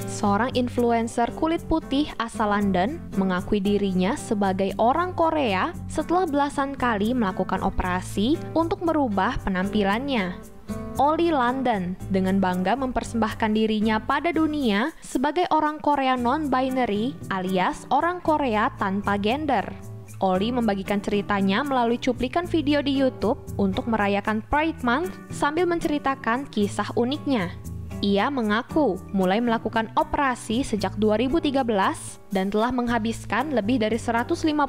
Seorang influencer kulit putih asal London mengakui dirinya sebagai orang Korea setelah belasan kali melakukan operasi untuk merubah penampilannya. Ollie London dengan bangga mempersembahkan dirinya pada dunia sebagai orang Korea non-binary alias orang Korea tanpa gender. Ollie membagikan ceritanya melalui cuplikan video di YouTube untuk merayakan Pride Month sambil menceritakan kisah uniknya. Ia mengaku mulai melakukan operasi sejak 2013 dan telah menghabiskan lebih dari $150.000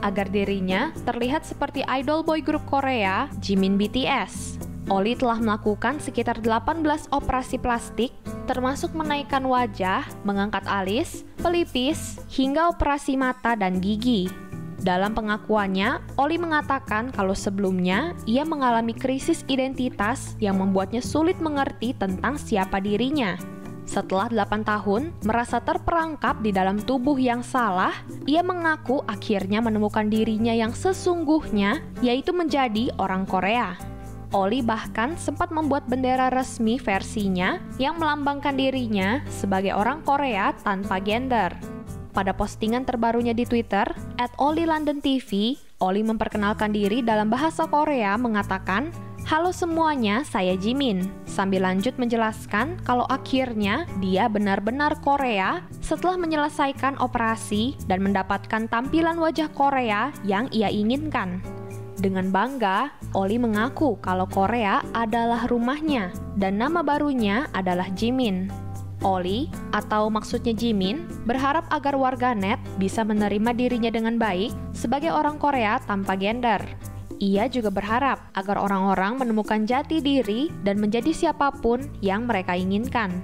agar dirinya terlihat seperti idol boy group Korea, Jimin BTS. Ollie telah melakukan sekitar 18 operasi plastik, termasuk menaikkan wajah, mengangkat alis, pelipis, hingga operasi mata dan gigi. Dalam pengakuannya, Ollie mengatakan kalau sebelumnya ia mengalami krisis identitas yang membuatnya sulit mengerti tentang siapa dirinya. Setelah 8 tahun merasa terperangkap di dalam tubuh yang salah, ia mengaku akhirnya menemukan dirinya yang sesungguhnya, yaitu menjadi orang Korea. Ollie bahkan sempat membuat bendera resmi versinya yang melambangkan dirinya sebagai orang Korea tanpa gender. Pada postingan terbarunya di Twitter, @OllieLondonTV, Ollie memperkenalkan diri dalam bahasa Korea mengatakan, "Halo semuanya, saya Jimin." Sambil lanjut menjelaskan kalau akhirnya dia benar-benar Korea setelah menyelesaikan operasi dan mendapatkan tampilan wajah Korea yang ia inginkan. Dengan bangga, Ollie mengaku kalau Korea adalah rumahnya dan nama barunya adalah Jimin. Ollie, atau maksudnya Jimin, berharap agar warganet bisa menerima dirinya dengan baik sebagai orang Korea tanpa gender. Ia juga berharap agar orang-orang menemukan jati diri dan menjadi siapapun yang mereka inginkan.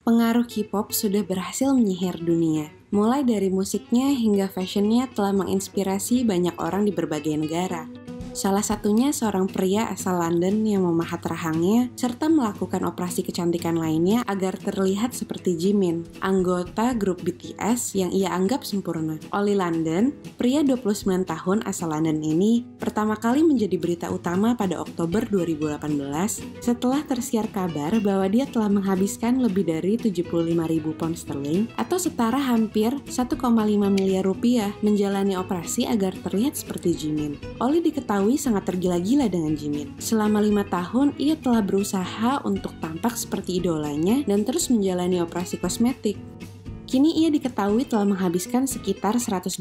Pengaruh K-pop sudah berhasil menyihir dunia. Mulai dari musiknya hingga fashionnya telah menginspirasi banyak orang di berbagai negara. Salah satunya seorang pria asal London yang memahat rahangnya serta melakukan operasi kecantikan lainnya agar terlihat seperti Jimin, anggota grup BTS yang ia anggap sempurna. Ollie London, pria 29 tahun asal London ini, pertama kali menjadi berita utama pada Oktober 2018 setelah tersiar kabar bahwa dia telah menghabiskan lebih dari 75.000 pound sterling atau setara hampir 1,5 miliar rupiah menjalani operasi agar terlihat seperti Jimin. Ollie diketahui sangat tergila-gila dengan Jimin. Selama 5 tahun, ia telah berusaha untuk tampak seperti idolanya dan terus menjalani operasi kosmetik. Kini ia diketahui telah menghabiskan sekitar 125.000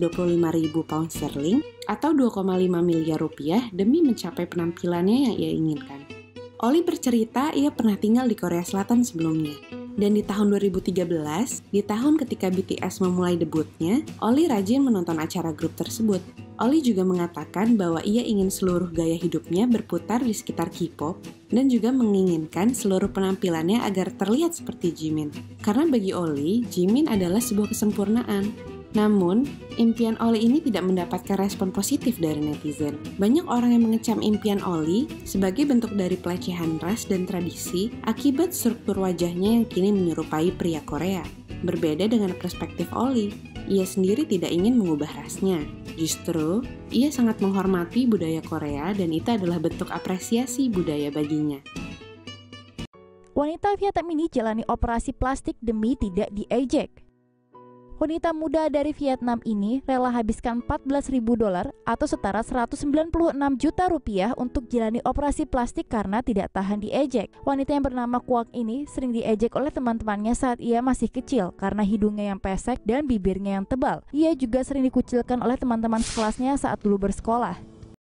pound sterling atau 2,5 miliar rupiah demi mencapai penampilannya yang ia inginkan. Ollie bercerita ia pernah tinggal di Korea Selatan sebelumnya. Dan di tahun 2013, di tahun ketika BTS memulai debutnya, Ollie rajin menonton acara grup tersebut. Ollie juga mengatakan bahwa ia ingin seluruh gaya hidupnya berputar di sekitar K-pop dan juga menginginkan seluruh penampilannya agar terlihat seperti Jimin. Karena bagi Ollie, Jimin adalah sebuah kesempurnaan. Namun, impian Ollie ini tidak mendapatkan respon positif dari netizen. Banyak orang yang mengecam impian Ollie sebagai bentuk dari pelecehan ras dan tradisi akibat struktur wajahnya yang kini menyerupai pria Korea. Berbeda dengan perspektif Ollie, ia sendiri tidak ingin mengubah rasnya. Justru, ia sangat menghormati budaya Korea dan itu adalah bentuk apresiasi budaya baginya. Wanita Vietnam ini jalani operasi plastik demi tidak diejek. Wanita muda dari Vietnam ini rela habiskan $14.000 atau setara 196 juta rupiah untuk jalani operasi plastik karena tidak tahan diejek. Wanita yang bernama Kwak ini sering diejek oleh teman-temannya saat ia masih kecil karena hidungnya yang pesek dan bibirnya yang tebal. Ia juga sering dikucilkan oleh teman-teman sekelasnya saat dulu bersekolah.